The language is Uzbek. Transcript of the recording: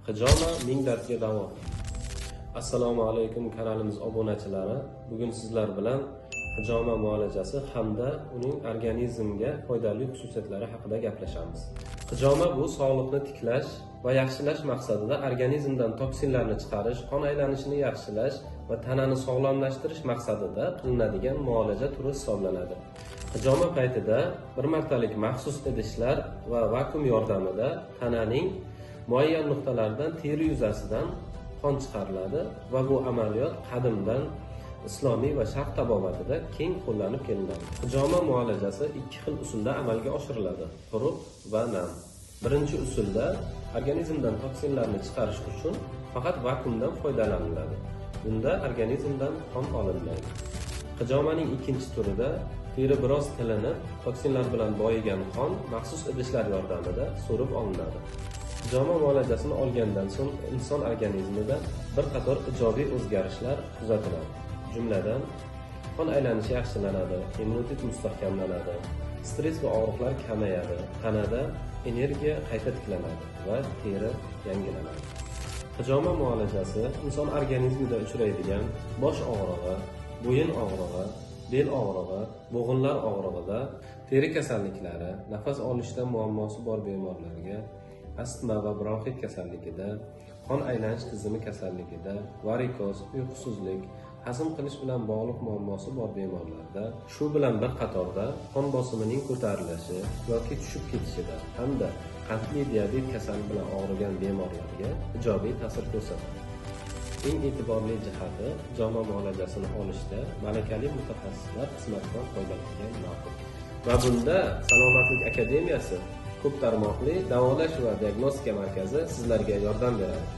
Hijoma ming dardga davo. Assalomu alaykum kanalimiz obunachilari. Bugun sizlar bilan hijoma muolajasi hamda uning organizmga foydali xususiyatlari haqida gaplashamiz. Hijoma bu sog'liqni tiklash va yaxshilash maqsadida organizmdan toksinlarni chiqarish, qon aylanishini yaxshilash va tanani sog'lomlashtirish maqsadida qilinadigan muolaja turi hisoblanadi. Hijoma paytida bir martalik maxsus idishlar va vakuum yordamida tananing muayyan nuqtalaridan teri yuzasidan qon chiqariladi va bu amaliyot qadimdan islomiy va sharq tabobatida keng qo'llanib kelinadi. Hijoma muolajasi ikki xil usulda amalga oshiriladi: quruq va nam. Birinchi usulda organizmdan toksinlarni chiqarish uchun faqat vakuumdan foydalaniladi. Bunda organizmdan qon olinmaydi. Hijomaning ikkinchi turida teri biroz tilinib, toksinlar bilan boyigan qon maxsus idishlar yordamida so'rib olinadi. Hijoma muolajasini olgandan so'ng inson organizmida bir qator ijobiy o'zgarishlar kuzatiladi. Jumladan, qon aylanishi yaxshilanadi, immunitet mustahkamlanadi, stress va og'riqlar kamayadi, tanada energiya qayta tiklanadi va teri yangilanadi. Hijoma muolajasi inson organizmida uchraydigan bosh og'rig'i, bo'yin og'rig'i, bel og'rig'i, bo'g'inlar og'rig'ida, teri kasalliklari, nafas olishda muammosi bor bemorlarga, astma va bronxit kasalligida, qon aylanish tizimi kasalligida, varikoz, uyqusizlik, hazm qilish bilan bog'liq muammosi bor bemorlarda, shu bilan bir qatorda qon bosimining ko'tarilishi yoki tushib ketishida hamda qandli diabet kasali bilan og'rigan bemorlarga ijobiy ta'sir ko'rsatadi. Eng e'tiborli jihati, hijoma muolajasini olishda malakali mutaxassislar xizmatidan foydalangan ma'qul. Va bunda Salomatlik akademiyasi ko'p tarmoqli davolash va diagnostika markazi sizlarga yordam beradi.